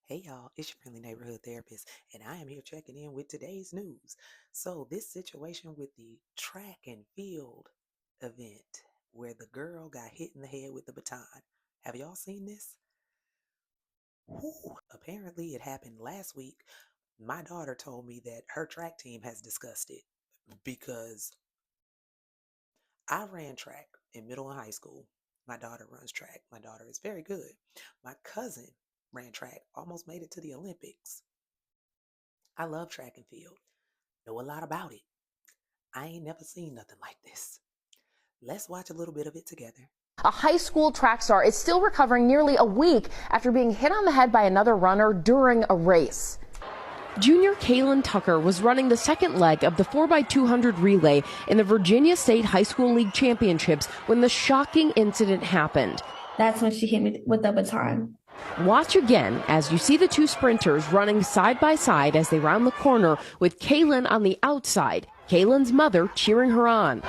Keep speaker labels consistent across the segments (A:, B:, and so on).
A: Hey y'all, it's your friendly neighborhood therapist, and I am here checking in with today's news. So, this situation with the track and field event where the girl got hit in the head with the baton. Have y'all seen this? Whew. Apparently, it happened last week. My daughter told me that her track team has discussed it because I ran track in middle and high school. My daughter runs track. My daughter is very good. My cousin ran track, almost made it to the Olympics. I love track and field. Know a lot about it. I ain't never seen nothing like this. Let's watch a little bit of it together.
B: A high school track star is still recovering nearly a week after being hit on the head by another runner during a race. Junior Kaylin Tucker was running the second leg of the 4x200 relay in the Virginia State High School League Championships when the shocking incident happened.
C: That's when she hit me with the baton.
B: Watch again as you see the two sprinters running side by side as they round the corner with Kaylin on the outside, Kaylin's mother cheering her on.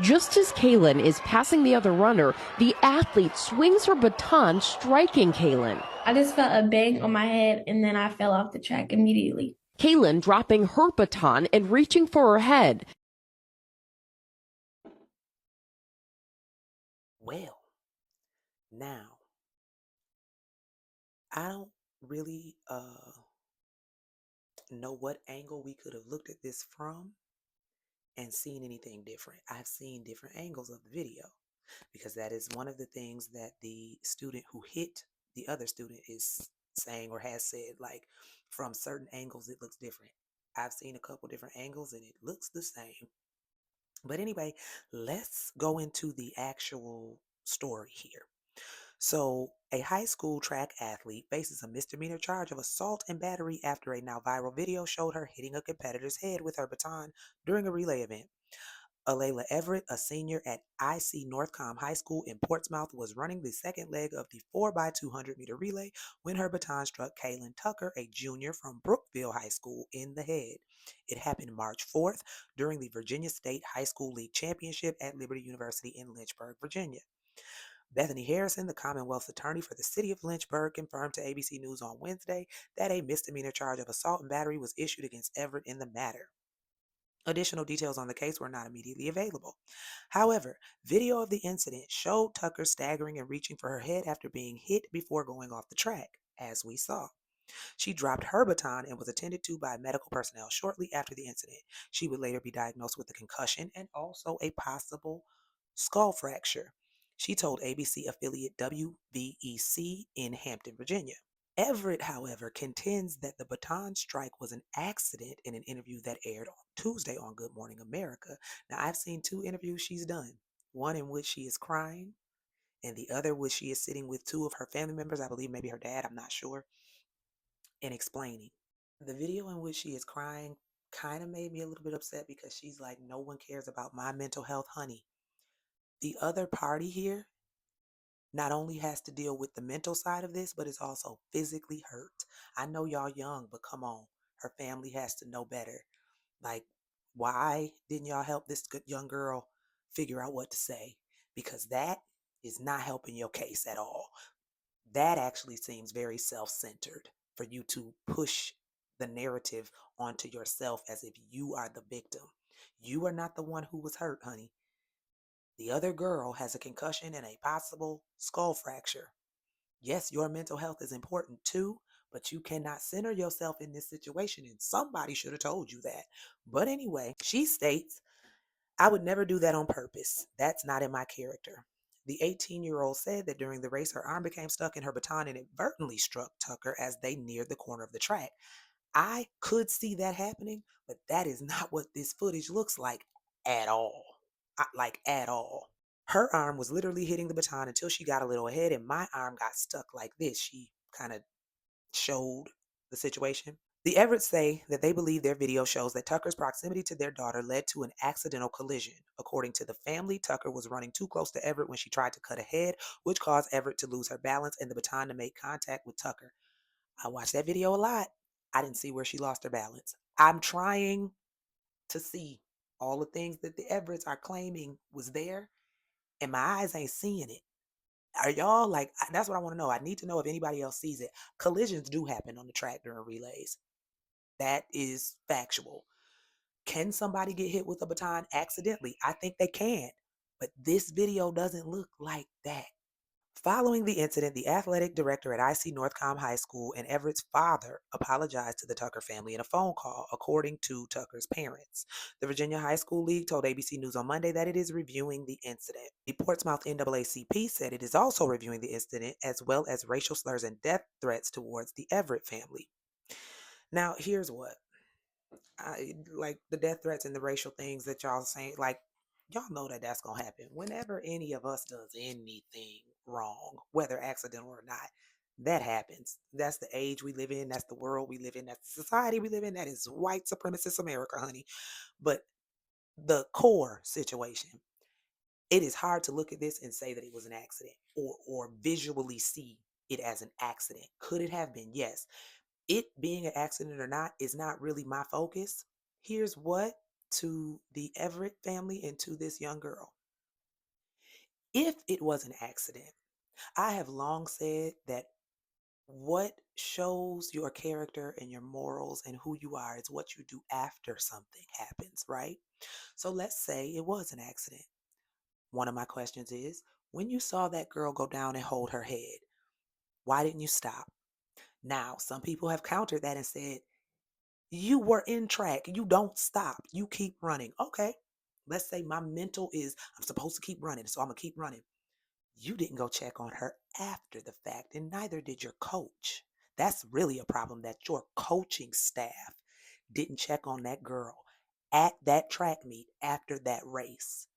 B: Just as Kaylin is passing the other runner, the athlete swings her baton, striking Kaylin.
C: I just felt a bang on my head and then I fell off the track immediately.
B: Kaylin dropping her baton and reaching for her head.
A: Well, now, I don't really know what angle we could have looked at this from and seen anything different. I've seen different angles of the video because that is one of the things that the student who hit the other student is saying or has said. Like, from certain angles, it looks different. I've seen a couple different angles and it looks the same. But anyway, let's go into the actual story here. So, a high school track athlete faces a misdemeanor charge of assault and battery after a now viral video showed her hitting a competitor's head with her baton during a relay event. Alayla Everett, a senior at IC Northcom High School in Portsmouth, was running the second leg of the 4x200-meter relay when her baton struck Kaylin Tucker, a junior from Brookville High School, in the head. It happened March 4th during the Virginia State High School League Championship at Liberty University in Lynchburg, Virginia. Bethany Harrison, the Commonwealth's attorney for the city of Lynchburg, confirmed to ABC News on Wednesday that a misdemeanor charge of assault and battery was issued against Everett in the matter. Additional details on the case were not immediately available. However, video of the incident showed Tucker staggering and reaching for her head after being hit before going off the track, as we saw. She dropped her baton and was attended to by medical personnel shortly after the incident. She would later be diagnosed with a concussion and also a possible skull fracture, she told ABC affiliate WVEC in Hampton, Virginia. Everett, however, contends that the baton strike was an accident in an interview that aired on Tuesday on Good Morning America. Now, I've seen two interviews she's done, one in which she is crying, and the other which she is sitting with two of her family members, I believe maybe her dad, I'm not sure, and explaining. The video in which she is crying kind of made me a little bit upset because she's like, no one cares about my mental health, honey. The other party here not only has to deal with the mental side of this, but is also physically hurt. I know y'all young, but come on. Her family has to know better. Like, why didn't y'all help this good young girl figure out what to say? Because that is not helping your case at all. That actually seems very self centered for you to push the narrative onto yourself as if you are the victim. You are not the one who was hurt, honey. The other girl has a concussion and a possible skull fracture. Yes, your mental health is important too, but you cannot center yourself in this situation, and somebody should have told you that. But anyway, she states, I would never do that on purpose. That's not in my character. The 18-year-old said that during the race, her arm became stuck in her baton and inadvertently struck Tucker as they neared the corner of the track. I could see that happening, but that is not what this footage looks like at all. Like, at all. Her arm was literally hitting the baton until she got a little ahead, and my arm got stuck like this. She kind of showed the situation. The Everetts say that they believe their video shows that Tucker's proximity to their daughter led to an accidental collision. According to the family, Tucker was running too close to Everett when she tried to cut ahead, which caused Everett to lose her balance and the baton to make contact with Tucker. I watched that video a lot. I didn't see where she lost her balance. I'm trying to see all the things that the Everetts are claiming was there, and my eyes ain't seeing it. Are y'all like, that's what I want to know. I need to know if anybody else sees it. Collisions do happen on the track during relays. That is factual. Can somebody get hit with a baton accidentally? I think they can. But this video doesn't look like that. Following the incident, the athletic director at IC Northcom High School and Everett's father apologized to the Tucker family in a phone call, according to Tucker's parents. The Virginia High School League told ABC News on Monday that it is reviewing the incident. The Portsmouth NAACP said it is also reviewing the incident as well as racial slurs and death threats towards the Everett family. Now, here's what I like the death threats and the racial things that y'all saying. Like, y'all know that that's gonna happen whenever any of us does anything wrong, whether accidental or not. That happens. That's the age we live in. That's the world we live in. That's the society we live in. That is white supremacist America, honey. But the core situation, it is hard to look at this and say that it was an accident or visually see it as an accident. Could it have been? Yes. It being an accident or not is not really my focus. Here's what to the Everett family and to this young girl. If it was an accident, I have long said that what shows your character and your morals and who you are is what you do after something happens, right? So let's say it was an accident. One of my questions is, when you saw that girl go down and hold her head, why didn't you stop? Now, some people have countered that and said, you were in track. You don't stop. You keep running. Okay. Let's say my mental is I'm supposed to keep running, so I'm going to keep running. You didn't go check on her after the fact, and neither did your coach. That's really a problem that your coaching staff didn't check on that girl at that track meet after that race.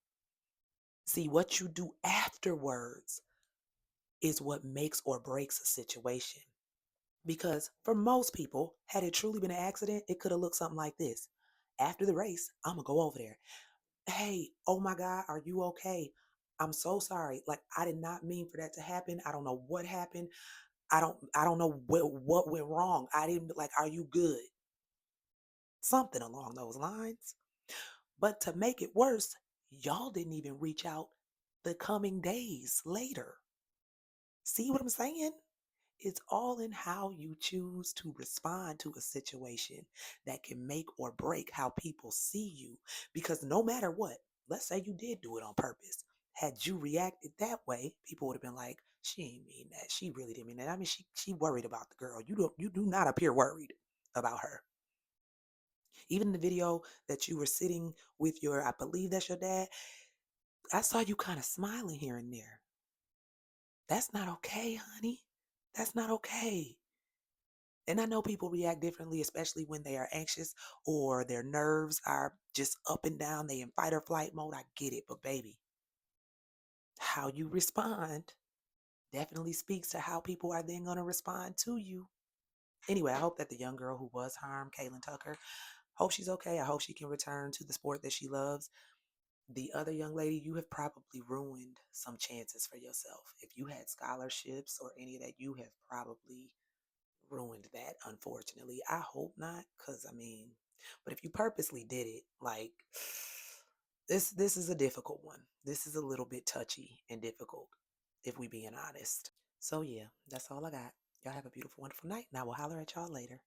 A: See, what you do afterwards is what makes or breaks a situation. Because for most people, had it truly been an accident, it could have looked something like this. After the race, I'm going to go over there. Hey, oh my God, are you okay? I'm so sorry. Like, I did not mean for that to happen. I don't know what happened. I don't know what went wrong. I didn't like, are you good? Something along those lines. But to make it worse, y'all didn't even reach out the coming days later. See what I'm saying? It's all in how you choose to respond to a situation that can make or break how people see you. Because no matter what, let's say you did do it on purpose. Had you reacted that way, people would have been like, she ain't mean that. She really didn't mean that. I mean, she worried about the girl. You do not appear worried about her. Even in the video that you were sitting with your, I believe that's your dad, I saw you kind of smiling here and there. That's not okay, honey. That's not okay. And I know people react differently, especially when they are anxious or their nerves are just up and down. They in fight or flight mode. I get it. But baby, how you respond definitely speaks to how people are then going to respond to you. Anyway, I hope that the young girl who was harmed, Kaylin Tucker, hope she's okay. I hope she can return to the sport that she loves. The other young lady, you have probably ruined some chances for yourself. If you had scholarships or any of that, you have probably ruined that, unfortunately. I hope not, because I mean, but if you purposely did it, like this is a difficult one. This is a little bit touchy and difficult, if we being honest. So yeah, that's all I got. Y'all have a beautiful, wonderful night, and I will holler at y'all later.